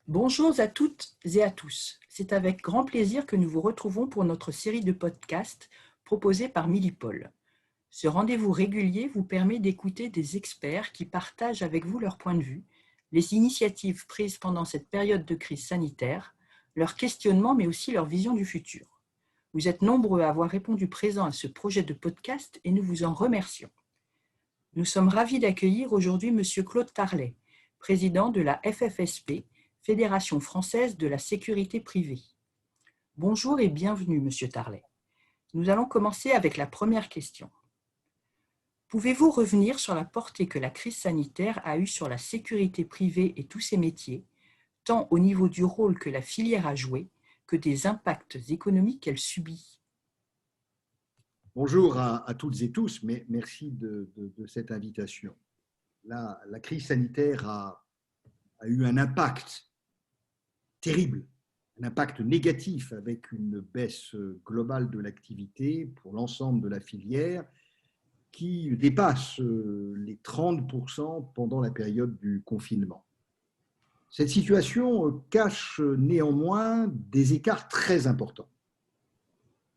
Bonjour à toutes et à tous. C'est avec grand plaisir que nous vous retrouvons pour notre série de podcasts proposée par Millipol. Ce rendez-vous régulier vous permet d'écouter des experts qui partagent avec vous leur point de vue, les initiatives prises pendant cette période de crise sanitaire, leurs questionnements mais aussi leur vision du futur. Vous êtes nombreux à avoir répondu présent à ce projet de podcast et nous vous en remercions. Nous sommes ravis d'accueillir aujourd'hui Monsieur Claude Tarlet, président de la FFSP, Fédération française de la sécurité privée. Bonjour et bienvenue, Monsieur Tarlet. Nous allons commencer avec la première question. Pouvez-vous revenir sur la portée que la crise sanitaire a eue sur la sécurité privée et tous ses métiers, tant au niveau du rôle que la filière a joué, que des impacts économiques qu'elle subit? Bonjour à toutes et tous, mais merci de cette invitation. La crise sanitaire a eu un impact terrible, un impact négatif avec une baisse globale de l'activité pour l'ensemble de la filière qui dépasse les 30% pendant la période du confinement. Cette situation cache néanmoins des écarts très importants.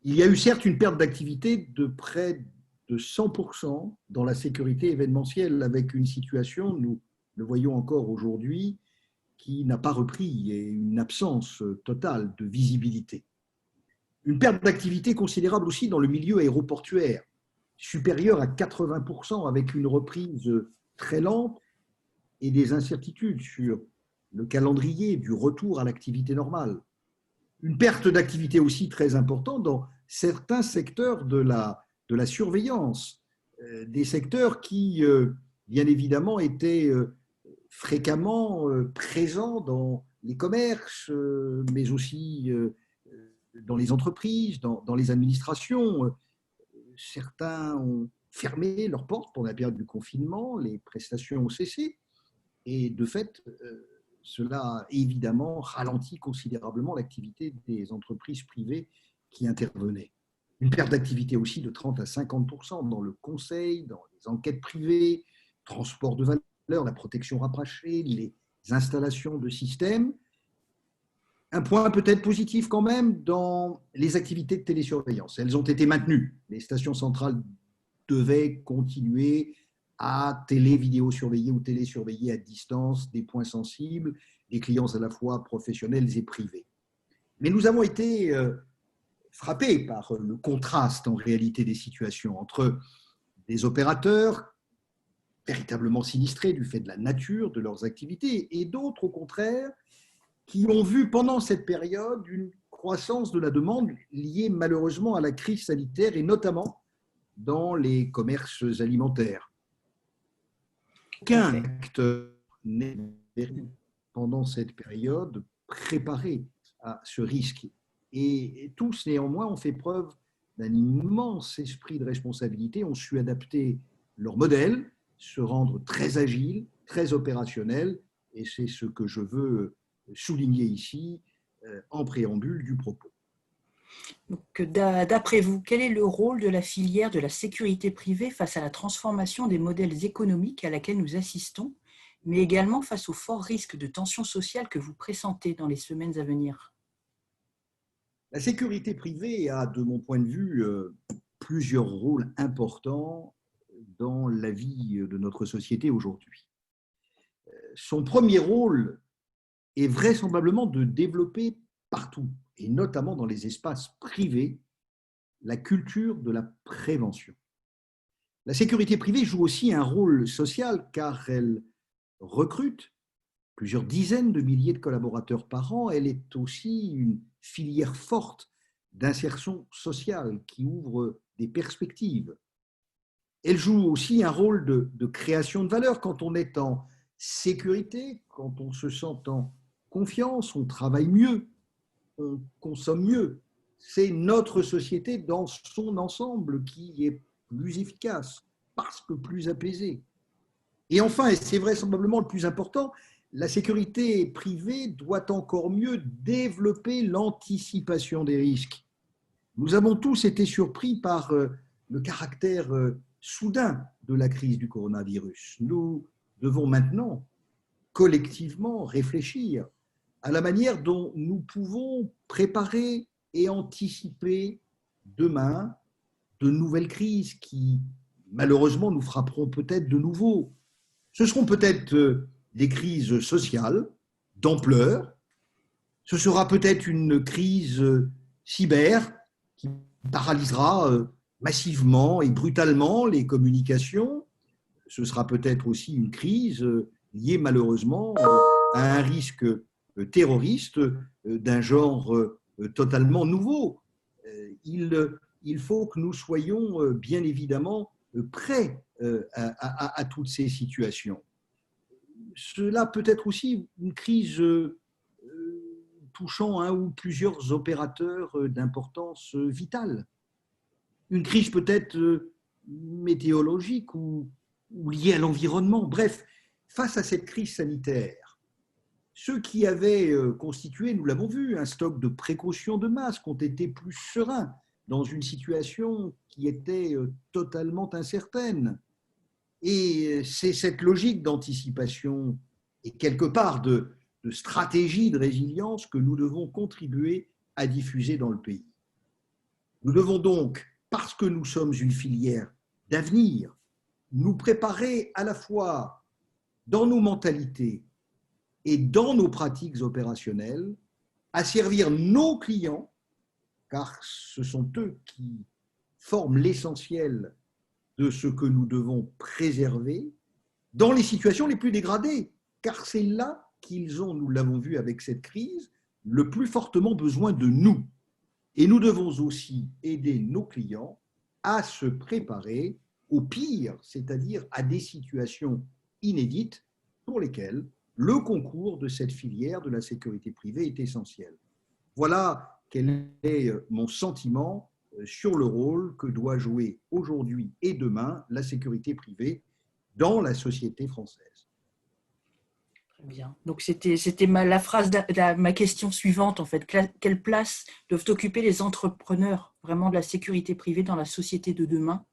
Il y a eu certes une perte d'activité de près de 100% dans la sécurité événementielle, avec une situation, nous le voyons encore aujourd'hui, qui n'a pas repris et une absence totale de visibilité. Une perte d'activité considérable aussi dans le milieu aéroportuaire, supérieure à 80%, avec une reprise très lente et des incertitudes sur le calendrier du retour à l'activité normale. Une perte d'activité aussi très importante dans certains secteurs de la surveillance, des secteurs qui, bien évidemment, étaient fréquemment présents dans les commerces, mais aussi dans les entreprises, dans les administrations. Certains ont fermé leurs portes pendant la période du confinement, les prestations ont cessé, et de fait, cela a évidemment ralenti considérablement l'activité des entreprises privées qui intervenaient. Une perte d'activité aussi de 30 à 50% dans le conseil, dans les enquêtes privées, transport de valeur, la protection rapprochée, les installations de systèmes. Un point peut-être positif quand même dans les activités de télésurveillance. Elles ont été maintenues. Les stations centrales devaient continuer à télé-vidéo-surveiller ou télésurveiller à distance des points sensibles, des clients à la fois professionnels et privés. Mais nous avons été frappés par le contraste en réalité des situations entre des opérateurs véritablement sinistrés du fait de la nature de leurs activités et d'autres au contraire qui ont vu pendant cette période une croissance de la demande liée malheureusement à la crise sanitaire et notamment dans les commerces alimentaires. Aucun acteur n'est pendant cette période préparé à ce risque. Et tous, néanmoins, ont fait preuve d'un immense esprit de responsabilité, ont su adapter leur modèle, se rendre très agile, très opérationnel, et c'est ce que je veux souligner ici en préambule du propos. Donc, d'après vous, quel est le rôle de la filière de la sécurité privée face à la transformation des modèles économiques à laquelle nous assistons, mais également face aux forts risques de tension sociale que vous pressentez dans les semaines à venir? La sécurité privée a, de mon point de vue, plusieurs rôles importants dans la vie de notre société aujourd'hui. Son premier rôle est vraisemblablement de développer partout, et notamment dans les espaces privés, la culture de la prévention. La sécurité privée joue aussi un rôle social car elle recrute plusieurs dizaines de milliers de collaborateurs par an. Elle est aussi une filière forte d'insertion sociale qui ouvre des perspectives. Elle joue aussi un rôle de création de valeur quand on est en sécurité, quand on se sent en confiance, on travaille mieux, on consomme mieux. C'est notre société dans son ensemble qui est plus efficace, parce que plus apaisée. Et enfin, et c'est vraisemblablement le plus important, la sécurité privée doit encore mieux développer l'anticipation des risques. Nous avons tous été surpris par le caractère soudain de la crise du coronavirus. Nous devons maintenant collectivement réfléchir à la manière dont nous pouvons préparer et anticiper demain de nouvelles crises qui, malheureusement, nous frapperont peut-être de nouveau. Ce seront peut-être des crises sociales d'ampleur, ce sera peut-être une crise cyber qui paralysera massivement et brutalement les communications. Ce sera peut-être aussi une crise liée malheureusement à un risque terroriste d'un genre totalement nouveau. Il faut que nous soyons bien évidemment prêts à toutes ces situations. Cela peut être aussi une crise touchant un ou plusieurs opérateurs d'importance vitale. Une crise peut-être météorologique ou liée à l'environnement. Bref, face à cette crise sanitaire, ceux qui avaient constitué, nous l'avons vu, un stock de précautions de masques ont été plus sereins dans une situation qui était totalement incertaine. Et c'est cette logique d'anticipation et quelque part de stratégie de résilience que nous devons contribuer à diffuser dans le pays. Nous devons donc, parce que nous sommes une filière d'avenir, nous préparer à la fois dans nos mentalités et dans nos pratiques opérationnelles à servir nos clients, car ce sont eux qui forment l'essentiel de ce que nous devons préserver dans les situations les plus dégradées, car c'est là qu'ils ont, nous l'avons vu avec cette crise, le plus fortement besoin de nous. Et nous devons aussi aider nos clients à se préparer au pire, c'est-à-dire à des situations inédites pour lesquelles le concours de cette filière de la sécurité privée est essentiel. Voilà quel est mon sentiment sur le rôle que doit jouer aujourd'hui et demain la sécurité privée dans la société française. Très bien. Donc, c'était la phrase ma question suivante, en fait. Quelle place doivent occuper les entrepreneurs vraiment de la sécurité privée dans la société de demain?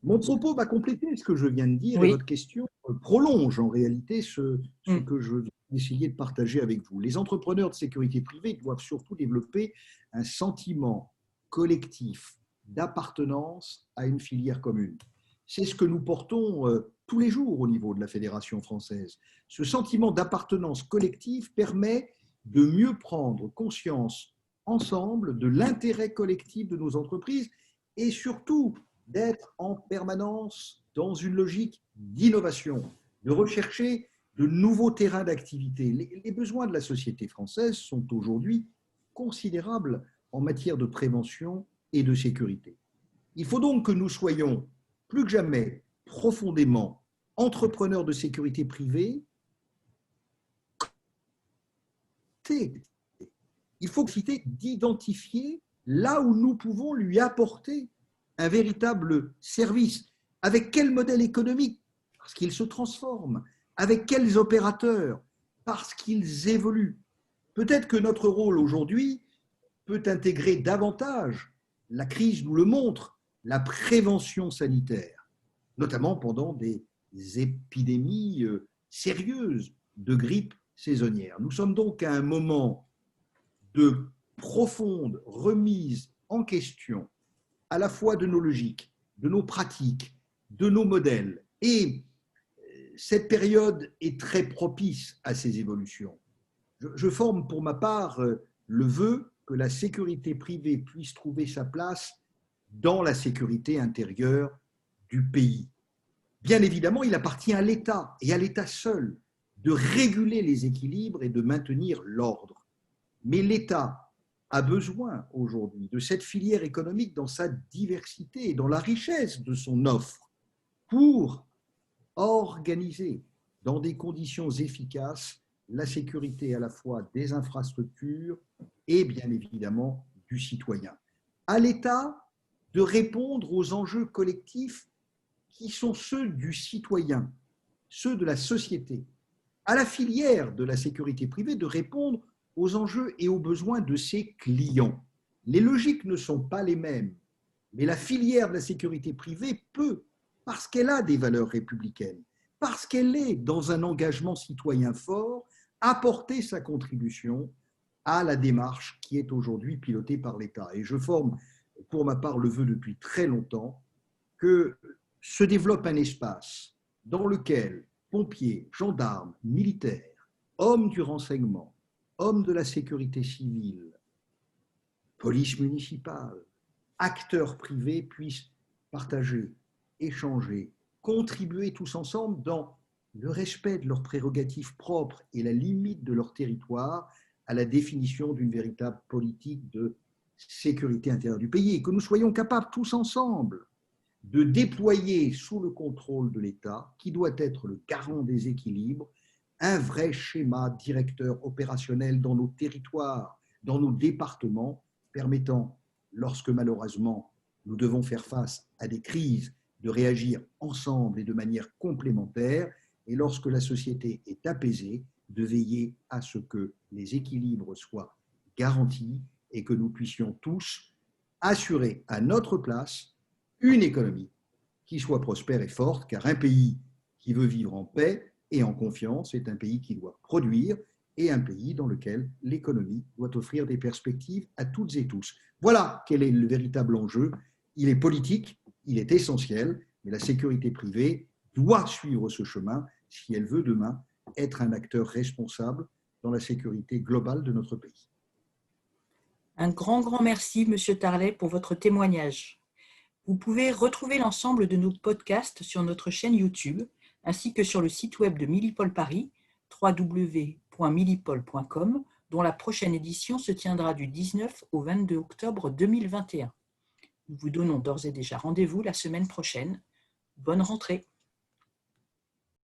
Mon propos va compléter ce que je viens de dire Oui. et votre question prolonge en réalité ce que je vais essayer de partager avec vous. Les entrepreneurs de sécurité privée doivent surtout développer un sentiment collectif d'appartenance à une filière commune. C'est ce que nous portons tous les jours au niveau de la Fédération française. Ce sentiment d'appartenance collective permet de mieux prendre conscience ensemble de l'intérêt collectif de nos entreprises et surtout d'être en permanence dans une logique d'innovation, de rechercher de nouveaux terrains d'activité. Les besoins de la société française sont aujourd'hui considérables en matière de prévention et de sécurité. Il faut donc que nous soyons plus que jamais profondément entrepreneurs de sécurité privée. Il faut d'identifier là où nous pouvons lui apporter un véritable service. Avec quel modèle économique? Parce qu'il se transforme. Avec quels opérateurs? Parce qu'ils évoluent. Peut-être que notre rôle aujourd'hui peut intégrer davantage, la crise nous le montre, la prévention sanitaire, notamment pendant des épidémies sérieuses de grippe saisonnière. Nous sommes donc à un moment de profonde remise en question à la fois de nos logiques, de nos pratiques, de nos modèles. Et cette période est très propice à ces évolutions. Je forme pour ma part le vœu que la sécurité privée puisse trouver sa place dans la sécurité intérieure du pays. Bien évidemment, il appartient à l'État et à l'État seul de réguler les équilibres et de maintenir l'ordre. Mais l'État a besoin aujourd'hui de cette filière économique dans sa diversité et dans la richesse de son offre pour organiser dans des conditions efficaces la sécurité à la fois des infrastructures et bien évidemment du citoyen. À l'État de répondre aux enjeux collectifs qui sont ceux du citoyen, ceux de la société. À la filière de la sécurité privée de répondre aux enjeux et aux besoins de ses clients. Les logiques ne sont pas les mêmes, mais la filière de la sécurité privée peut, parce qu'elle a des valeurs républicaines, parce qu'elle est dans un engagement citoyen fort, apporter sa contribution à la démarche qui est aujourd'hui pilotée par l'État. Et je forme, pour ma part, le vœu depuis très longtemps que se développe un espace dans lequel pompiers, gendarmes, militaires, hommes du renseignement, hommes de la sécurité civile, police municipale, acteurs privés puissent partager, échanger, contribuer tous ensemble dans le respect de leurs prérogatives propres et la limite de leur territoire à la définition d'une véritable politique de sécurité intérieure du pays et que nous soyons capables tous ensemble de déployer sous le contrôle de l'État, qui doit être le garant des équilibres, un vrai schéma directeur opérationnel dans nos territoires, dans nos départements, permettant, lorsque malheureusement nous devons faire face à des crises, de réagir ensemble et de manière complémentaire, et lorsque la société est apaisée, de veiller à ce que les équilibres soient garantis et que nous puissions tous assurer à notre place une économie qui soit prospère et forte, car un pays qui veut vivre en paix et en confiance est un pays qui doit produire et un pays dans lequel l'économie doit offrir des perspectives à toutes et tous. Voilà quel est le véritable enjeu. Il est politique, il est essentiel, mais la sécurité privée doit suivre ce chemin si elle veut demain être un acteur responsable dans la sécurité globale de notre pays. Un grand merci, Monsieur Tarlet, pour votre témoignage. Vous pouvez retrouver l'ensemble de nos podcasts sur notre chaîne YouTube, ainsi que sur le site web de Milipol Paris, www.milipol.com, dont la prochaine édition se tiendra du 19 au 22 octobre 2021. Nous vous donnons d'ores et déjà rendez-vous la semaine prochaine. Bonne rentrée!